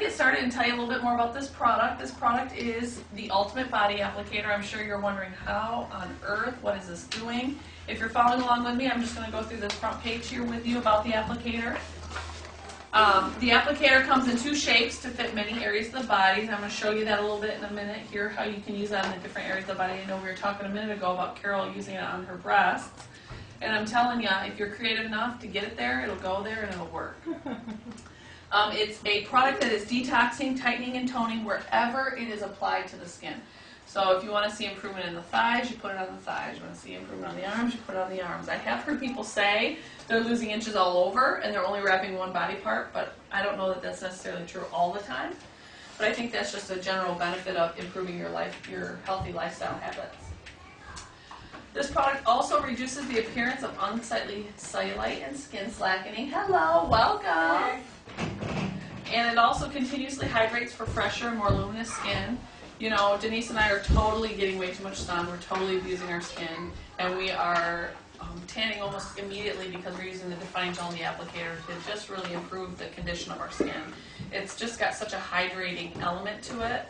get started and tell you a little bit more about this product. This product is the Ultimate Body Applicator. I'm sure you're wondering how on earth, what is this doing? If you're following along with me, I'm just going to go through this front page here with you about the applicator. The applicator comes in two shapes to fit many areas of the body. And I'm going to show you that a little bit in a minute here, how you can use that in the different areas of the body. I know we were talking a minute ago about Carol using it on her breasts. And I'm telling you, if you're creative enough to get it there, it'll go there and it'll work. It's a product that is detoxing, tightening, and toning wherever it is applied to the skin. So if you want to see improvement in the thighs, you put it on the thighs. You want to see improvement on the arms, you put it on the arms. I have heard people say they're losing inches all over and they're only wrapping one body part, but I don't know that that's necessarily true all the time. But I think that's just a general benefit of improving your healthy lifestyle habits. This product also reduces the appearance of unsightly cellulite and skin slackening. Hello, welcome. And it also continuously hydrates for fresher and more luminous skin. You know, Denise and I are totally getting way too much sun. We're totally abusing our skin. And we are tanning almost immediately because we're using the Define Gel and the applicator to just really improve the condition of our skin. It's just got such a hydrating element to it,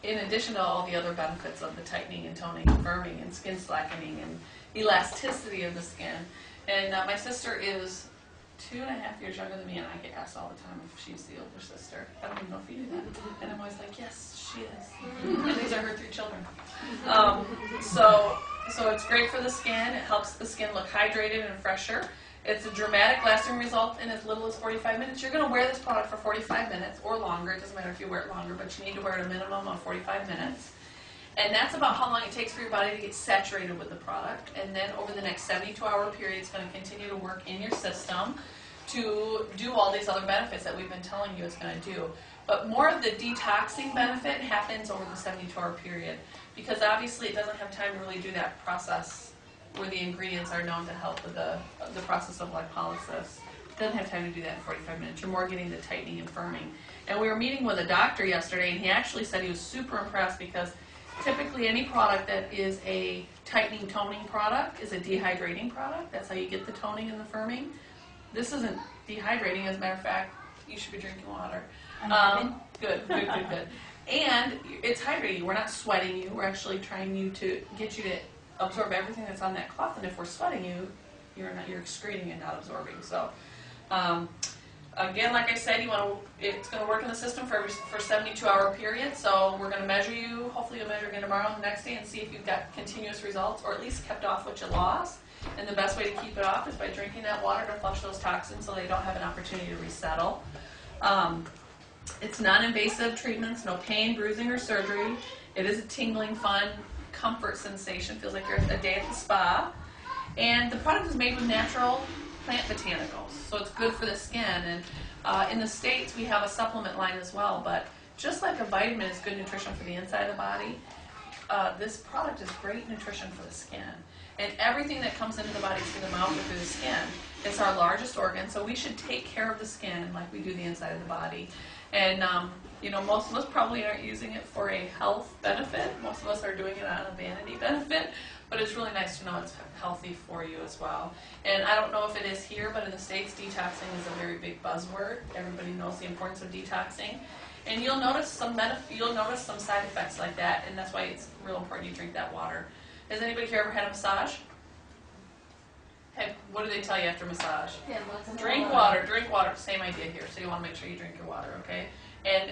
in addition to all the other benefits of the tightening and toning and firming and skin slackening and elasticity of the skin. And my sister is 2.5 years younger than me, and I get asked all the time if she's the older sister. I don't even know if you do that. And I'm always like, yes, she is. And these are her 3 children. So it's great for the skin. It helps the skin look hydrated and fresher. It's a dramatic lasting result in as little as 45 minutes. You're going to wear this product for 45 minutes or longer. It doesn't matter if you wear it longer, but you need to wear it a minimum of 45 minutes. And that's about how long it takes for your body to get saturated with the product. And then over the next 72-hour period, it's going to continue to work in your system to do all these other benefits that we've been telling you it's going to do. But more of the detoxing benefit happens over the 72-hour period because obviously it doesn't have time to really do that process where the ingredients are known to help with the process of lipolysis. It doesn't have time to do that in 45 minutes. You're more getting the tightening and firming. And we were meeting with a doctor yesterday, and he actually said he was super impressed because typically any product that is a tightening, toning product is a dehydrating product. That's how you get the toning and the firming. This isn't dehydrating. As a matter of fact, you should be drinking water. Good. And it's hydrating. We're not sweating you. We're actually trying to get you to absorb everything that's on that cloth. And if we're sweating you, you're excreting and not absorbing. So, again, like I said, it's going to work in the system for 72-hour period. So we're going to measure you. Hopefully, you'll measure again tomorrow and the next day and see if you've got continuous results or at least kept off what you lost. And the best way to keep it off is by drinking that water to flush those toxins so they don't have an opportunity to resettle. It's non-invasive treatments, no pain, bruising, or surgery. It is a tingling, fun, comfort sensation. Feels like you're a day at the spa. And the product is made with natural plant botanicals, so it's good for the skin. And in the States, we have a supplement line as well. But just like a vitamin is good nutrition for the inside of the body, this product is great nutrition for the skin. And everything that comes into the body through the mouth or through the skin is our largest organ, so we should take care of the skin like we do the inside of the body. And most of us probably aren't using it for a health benefit. Most of us are doing it on a vanity benefit, but it's really nice to know it's healthy for you as well. And I don't know if it is here, but in the States, detoxing is a very big buzzword. Everybody knows the importance of detoxing. And you'll notice some side effects like that, and that's why it's real important you drink that water. Has anybody here ever had a massage? What do they tell you after massage? Yeah, drink water. Same idea here. So you want to make sure you drink your water, okay? And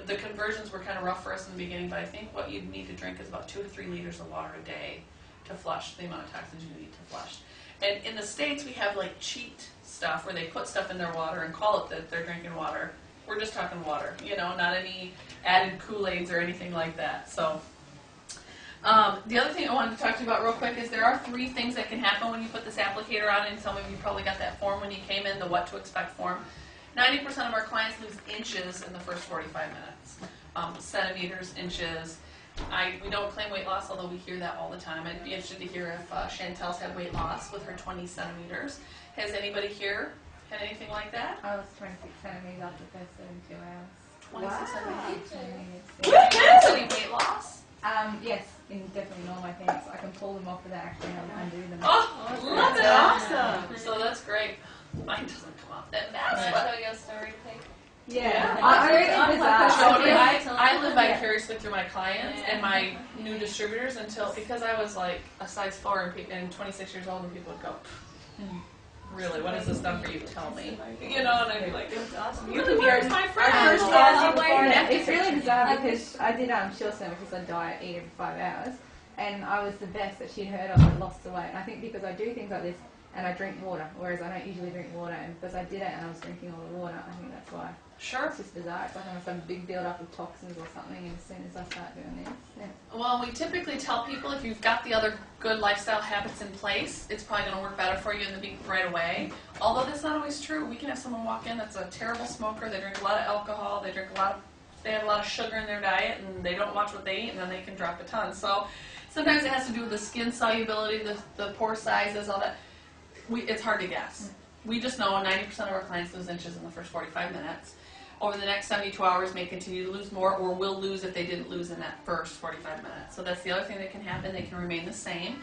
the conversions were kind of rough for us in the beginning, but I think what you need to drink is about 2 to 3 liters of water a day to flush the amount of toxins you need to flush. And in the States, we have like cheat stuff where they put stuff in their water and call it that they're drinking water. We're just talking water, not any added Kool-Aids or anything like that. So. The other thing I wanted to talk to you about real quick is there are 3 things that can happen when you put this applicator on, and some of you probably got that form when you came in, the what to expect form. 90% of our clients lose inches in the first 45 minutes. Centimeters, inches. We don't claim weight loss, although we hear that all the time. I'd be interested to hear if Chantel's had weight loss with her 20 centimeters. Has anybody here had anything like that? I was 26 centimeters after the first 72 hours. 26 centimeters. Centimeters. Any weight loss? Yes, definitely normal. I think I can pull them off without actually having to undo them. Oh, love it! Awesome. So that's great. Mine doesn't come off. That's Can I what. tell you a story, please? Yeah, Yeah. I really think bizarre. So I live vicariously through my clients and my new distributors because I was like a size 4 and 26 years old, and people would go, really, what has this done for you? Tell me. You know, and I'd be like, it's awesome. You can be my friend. It's really bizarre because I did short term, which is a diet, eat every 5 hours, and I was the best that she'd heard of and lost the weight. And I think because I do things like this and I drink water, whereas I don't usually drink water, and because I did it and I was drinking all the water, I think that's why. Sure. It's just bizarre. It's like almost a big build up of toxins or something, and as soon as I start doing this. Yeah. Well, we typically tell people if you've got the other good lifestyle habits in place, it's probably going to work better for you in the beginning right away. Although that's not always true. We can have someone walk in that's a terrible smoker, they drink a lot of alcohol, they have a lot of sugar in their diet, and they don't watch what they eat, and then they can drop a ton. So sometimes it has to do with the skin solubility, the pore sizes, all that. It's hard to guess. We just know 90% of our clients lose inches in the first 45 minutes. Over the next 72 hours may continue to lose more, or will lose if they didn't lose in that first 45 minutes. So that's the other thing that can happen. They can remain the same.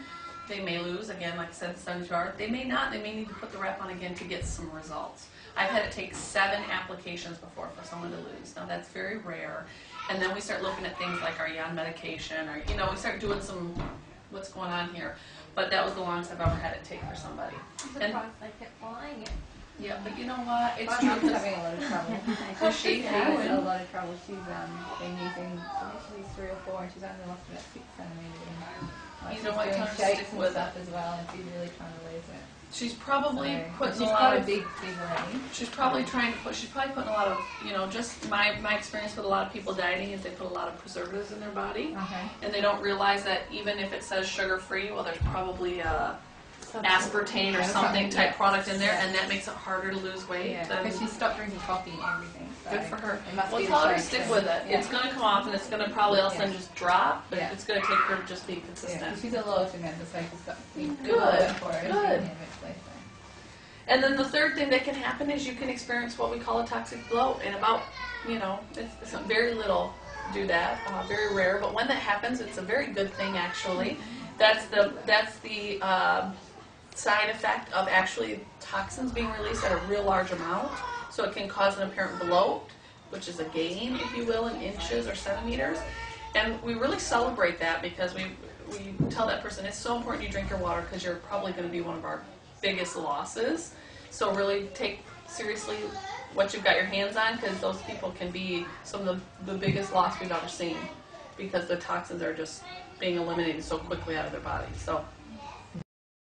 They may lose, again, like I said, 72 hours. They may not. They may need to put the rep on again to get some results. I've had it take 7 applications before for someone to lose. Now, that's very rare. And then we start looking at things like, are you on medication? Or, we start doing some, what's going on here. But that was the longest I've ever had it take for somebody. And I kept flying it. Yeah, but you know what? It's My mom's true. having a lot of trouble. Was she? She's having a lot of trouble. She's been using initially 3 or 4, and she's only lost about 6 centimeters. Like, You know what? she's Tell doing her to shakes stick and with stuff as well, and she's really trying to lose it. She's probably So, putting she's a lot quite of. a big lady. She's probably she's probably putting a lot of, just my experience with a lot of people dieting is they put a lot of preservatives in their body, Okay. and they don't realize that even if it says sugar-free, well, there's probably aspartame or something type product in there, and that makes it harder to lose weight. Yeah, than- because she stopped drinking coffee and everything. So Good for her. It must Well, be tell her to the stick shakes with and- it. It's going to come off, and it's going to probably all of a sudden just drop, but Yeah. it's going to take her to just be Yeah, consistent. she's a loyalty member, so she's got good Good, for her. good. Eventually, so. And then the third thing that can happen is you can experience what we call a toxic bloat, and about, it's very little do that, very rare. But when that happens, it's a very good thing actually. That's the side effect of actually toxins being released at a real large amount. So it can cause an apparent bloat, which is a gain, if you will, in inches or centimeters. And we really celebrate that because we tell that person it's so important you drink your water because you're probably going to be one of our biggest losses. So really take seriously what you've got your hands on, because those people can be some of the biggest loss we've ever seen because the toxins are just being eliminated so quickly out of their bodies. So